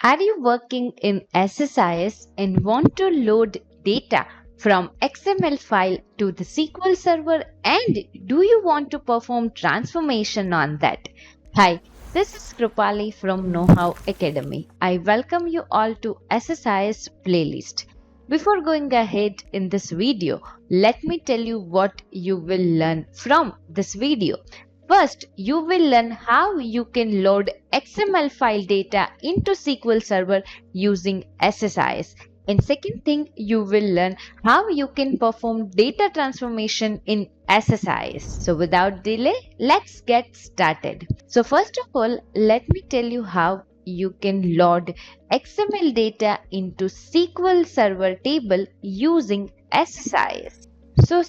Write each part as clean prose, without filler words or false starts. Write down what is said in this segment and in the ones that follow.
Are you working in SSIS and want to load data from XML file to the SQL Server, and do you want to perform transformation on that? Hi, this is Krupali from KnowHow Academy. I welcome you all to SSIS playlist. Before going ahead in this video, let me tell you what you will learn from this video. First, you will learn how you can load XML file data into SQL Server using SSIS. And second thing, you will learn how you can perform data transformation in SSIS. So without delay, let's get started. So first of all, let me tell you how you can load XML data into SQL Server table using SSIS. So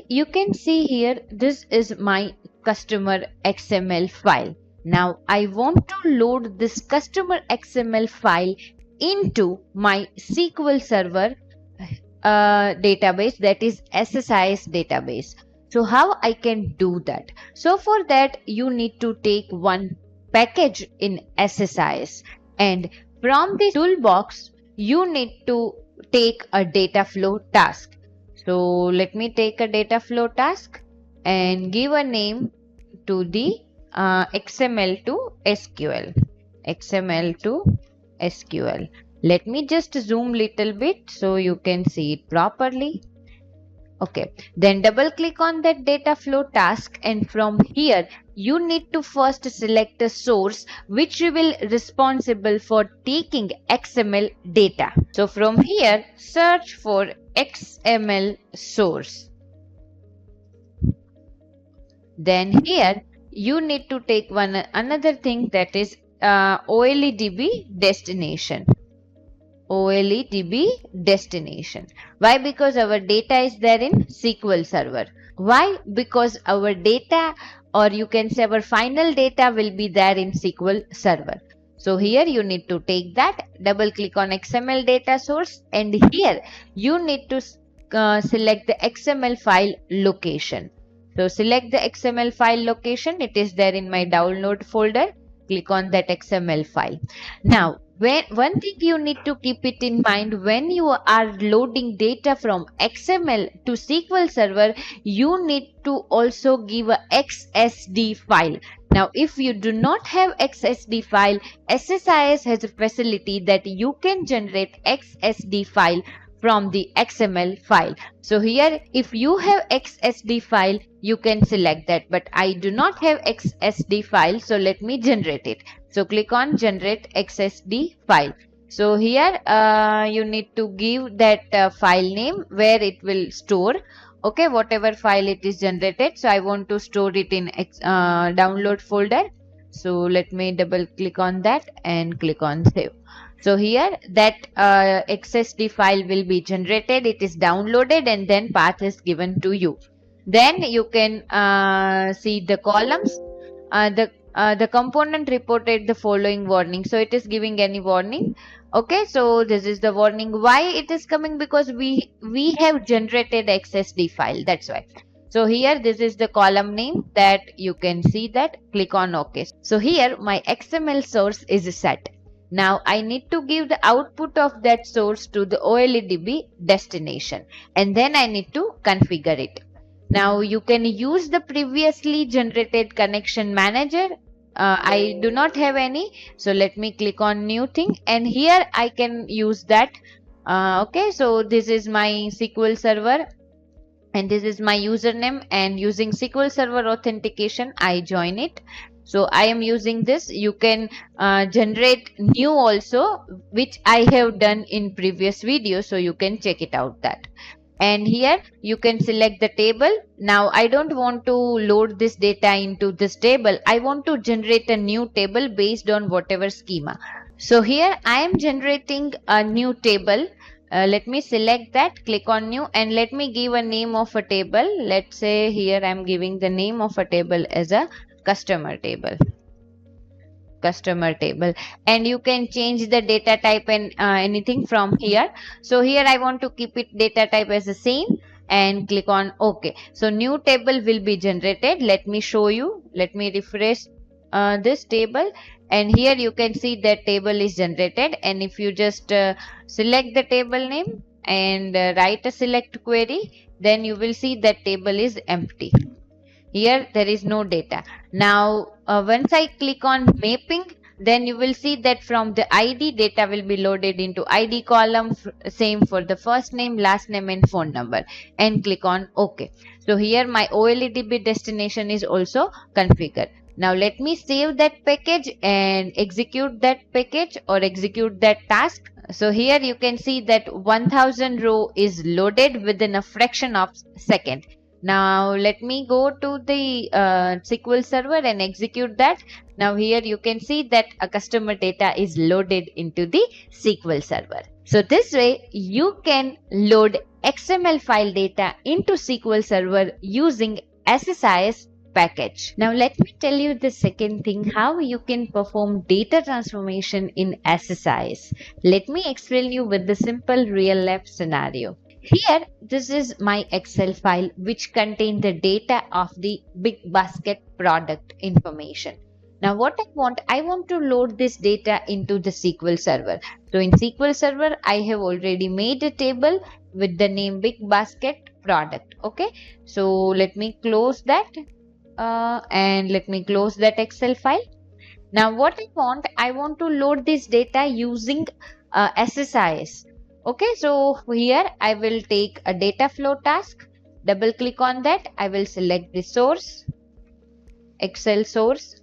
you can see here, this is my customer XML file. Now I want to load this customer XML file into my SQL Server database, that is SSIS database. So how I can do that? So for that you need to take one package in SSIS, and from the toolbox you need to take a data flow task. So let me take a data flow task and give a name to the XML to SQL. XML to SQL. Let me just zoom little bit so you can see it properly. Okay, then double click on that data flow task, and from here you need to first select a source which will responsible for taking XML data. So from here search for XML source. Then here you need to take another thing, that is OLEDB destination. OLEDB destination. Why? Because our data is there in SQL Server. Why? Because our data, or you can say our final data, will be there in SQL Server. So here you need to take that, double click on XML data source, and here you need to select the XML file location. So select the XML file location. It is there in my download folder. Click on that XML file. Now, one thing you need to keep it in mind, when you are loading data from XML to SQL Server, you need to also give a XSD file. Now, if you do not have XSD file, SSIS has a facility that you can generate XSD file from the XML file. So here, if you have XSD file, you can select that, but I do not have XSD file, so let me generate it. So click on generate XSD file. So here you need to give that file name where it will store, okay, whatever file it is generated. So I want to store it in download folder. So let me double click on that and click on save. So here that XSD file will be generated, it is downloaded, and then path is given to you. Then you can see the columns. The component reported the following warning. So it is giving any warning. Okay, so this is the warning. Why it is coming? Because we have generated XSD file. That's why. So here this is the column name that you can see that. Click on OK. So here my XML source is set. Now I need to give the output of that source to the OLEDB destination, and then I need to configure it. Now you can use the previously generated connection manager. I do not have any, so let me click on new thing, and here I can use that. Okay, so this is my SQL Server and this is my username, and using SQL Server authentication I join it. So I am using this. You can generate new also, which I have done in previous video, so you can check it out that. And here you can select the table. Now I don't want to load this data into this table. I want to generate a new table based on whatever schema. So here I am generating a new table. Let me select that, click on new, and let me give a name of a table. Let's say here I am giving the name of a table as a customer table. And you can change the data type and anything from here. So here I want to keep it data type as the same, and click on OK. So new table will be generated. Let me show you. Let me refresh this table, and here you can see that table is generated. And if you just select the table name and write a select query, then you will see that table is empty. Here there is no data. Now once I click on mapping, then you will see that from the ID, data will be loaded into ID column, same for the first name, last name and phone number, and click on OK. So here my OLEDB destination is also configured. Now let me save that package and execute that package or execute that task. So here you can see that 1000 row is loaded within a fraction of second. Now let me go to the SQL Server and execute that. Now here you can see that a customer data is loaded into the SQL Server. So this way you can load XML file data into SQL Server using SSIS package. Now let me tell you the second thing, how you can perform data transformation in SSIS. Let me explain you with the simple real life scenario. Here, this is my Excel file which contains the data of the big basket product information. Now what I want to load this data into the SQL Server. So in SQL Server, I have already made a table with the name big basket product. Okay, so let me close that and let me close that Excel file. Now what I want to load this data using SSIS. Okay, so here I will take a data flow task, double click on that. I will select the source, Excel source,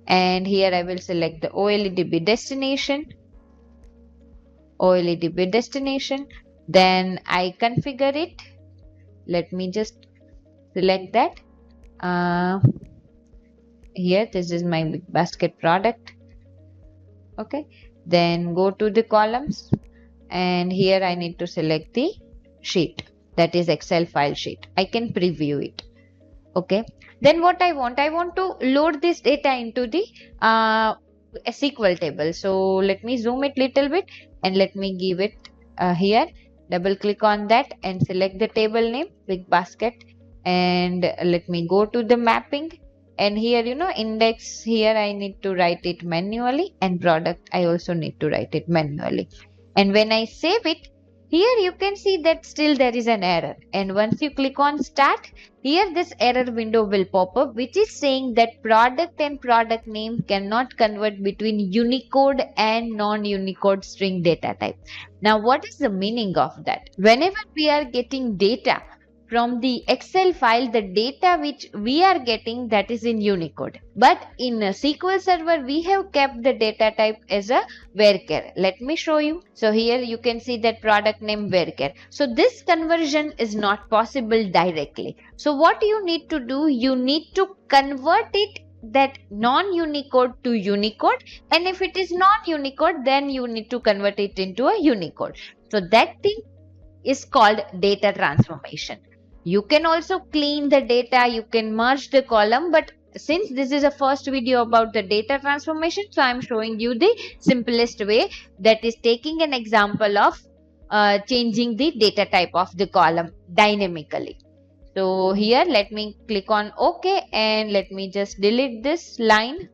and here I will select the OLEDB destination, then I configure it. Let me just select that. Here, this is my big basket product. Okay, then go to the columns. And here I need to select the sheet, that is Excel file sheet. I can preview it. Okay. Then what I want to load this data into the SQL table. So let me zoom it little bit and let me give it here. Double click on that and select the table name, big basket. And let me go to the mapping. And here, index, here I need to write it manually, and product I also need to write it manually. And when I save it, here you can see that still there is an error. And once you click on start, here this error window will pop up, which is saying that product and product name cannot convert between Unicode and non-Unicode string data type. Now what is the meaning of that? Whenever we are getting data from the Excel file, the data which we are getting, that is in Unicode. But in a SQL Server, we have kept the data type as a varchar. Let me show you. So here you can see that product name varchar. So this conversion is not possible directly. So what you need to do, you need to convert it, that non-Unicode to Unicode, and if it is non-Unicode, then you need to convert it into a Unicode. So that thing is called data transformation. You can also clean the data, you can merge the column, but since this is a first video about the data transformation, so I am showing you the simplest way, that is taking an example of changing the data type of the column dynamically. So here let me click on OK and let me just delete this line.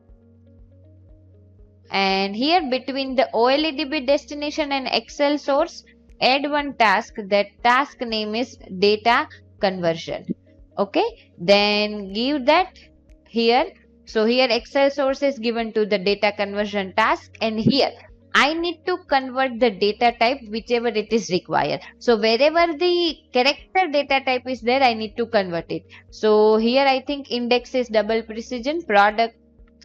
And here between the OLEDB destination and Excel source, add one task. That task name is data conversion. Okay, then give that here. So here Excel source is given to the data conversion task, and here I need to convert the data type whichever it is required. So wherever the character data type is there, I need to convert it. So here I think index is double precision, product,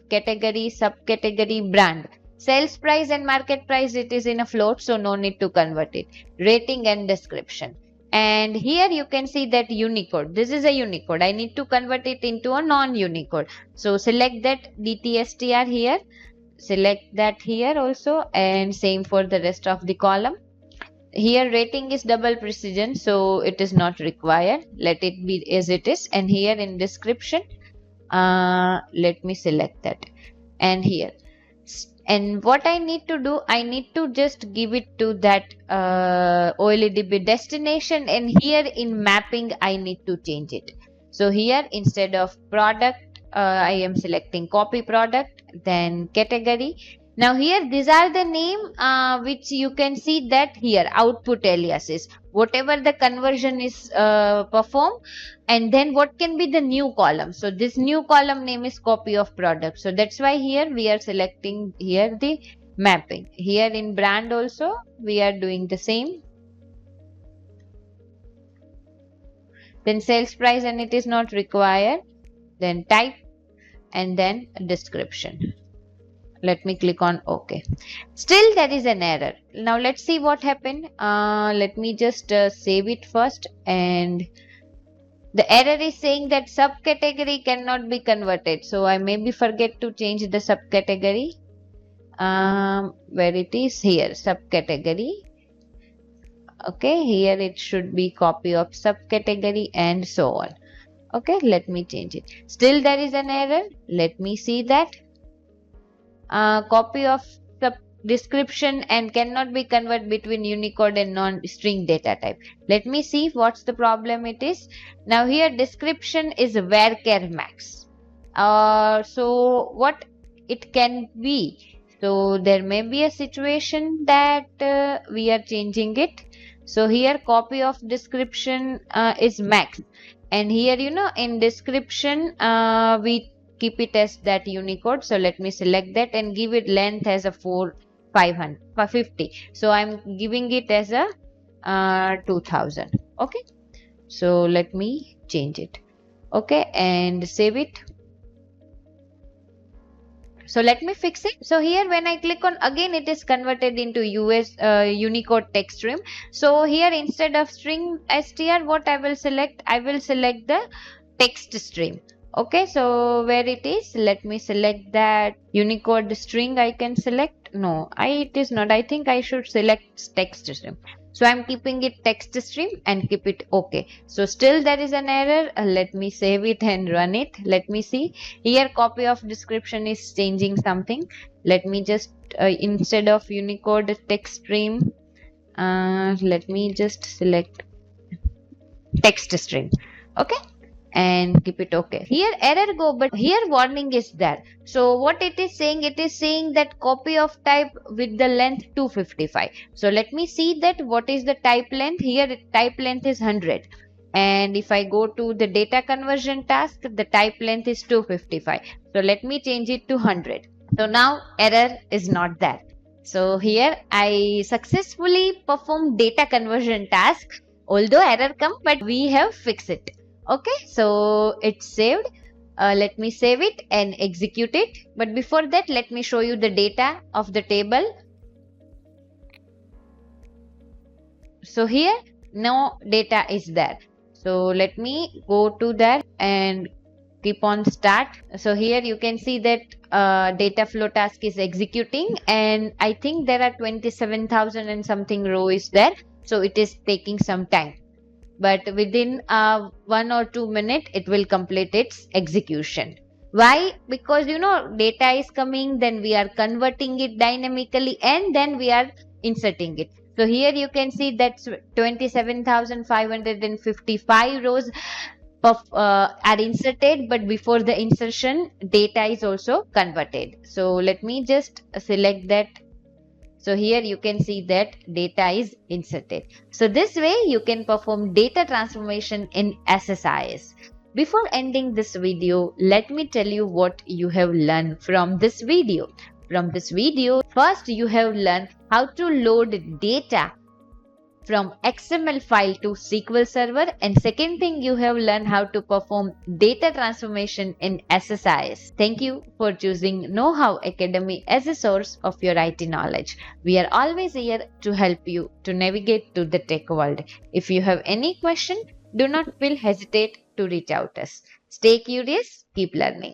category, subcategory, brand. Sales price and market price, it is in a float, so no need to convert it. Rating and description. And here you can see that Unicode. This is a Unicode. I need to convert it into a non-Unicode. So select that DTSTR here. Select that here also, and same for the rest of the column. Here rating is double precision, so it is not required. Let it be as it is. And here in description, let me select that. And here. And what I need to do, I need to just give it to that OLEDB destination, and here in mapping I need to change it. So here instead of product I am selecting copy product, then category. Now here these are the name which you can see that here output aliases, whatever the conversion is performed, and then what can be the new column. So this new column name is copy of product. So that's why here we are selecting here the mapping. Here in brand also we are doing the same. Then sales price, and it is not required. Then type, and then description. Let me click on OK. Still there is an error. Now let's see what happened. Let me just save it first. And the error is saying that subcategory cannot be converted. So I maybe forget to change the subcategory. Where it is here, subcategory. Okay, here it should be copy of subcategory and so on. Okay, let me change it. Still there is an error. Let me see that. Copy of sub description and cannot be converted between Unicode and non-string data type. Let me see what's the problem it is. Now here description is varchar max. So what it can be? So there may be a situation that we are changing it. So here copy of description is max, and here in description we keep it as that Unicode. So let me select that and give it length as a 550. So I'm giving it as a 2000. Okay, so let me change it. Okay, and save it. So let me fix it. So here when I click on, again it is converted into Unicode text stream. So here instead of string str, what I will select? I will select the text stream. Okay, so where it is, let me select that Unicode string. I can select. No, it is not. I think I should select text stream. So I'm keeping it text stream and keep it OK. So still there is an error. Let me save it and run it. Let me see. Here copy of description is changing something. Let me just instead of Unicode text stream, let me just select text stream. Okay, and keep it OK. Here error go, but here warning is there. So what it is saying that copy of type with the length 255. So let me see that what is the type length. Here type length is 100, and if I go to the data conversion task, the type length is 255. So let me change it to 100. So now error is not there. So here I successfully performed data conversion task, although error come, but we have fixed it. Okay, so it's saved. Let me save it and execute it. But before that, let me show you the data of the table. So here no data is there. So let me go to that and keep on start. So here you can see that data flow task is executing, and I think there are 27,000 and something row is there. So it is taking some time. But within 1 or 2 minutes, it will complete its execution. Why? Because data is coming, then we are converting it dynamically, and then we are inserting it. So here you can see that 27,555 rows are inserted, but before the insertion, data is also converted. So let me just select that. So here you can see that data is inserted. So this way you can perform data transformation in SSIS. Before ending this video, let me tell you what you have learned from this video. From this video, first you have learned how to load data from XML file to SQL Server, and second thing you have learned how to perform data transformation in SSIS. Thank you for choosing KnowHow Academy as a source of your IT knowledge. We are always here to help you to navigate to the tech world. If you have any question, do not feel hesitate to reach out us. Stay curious, keep learning.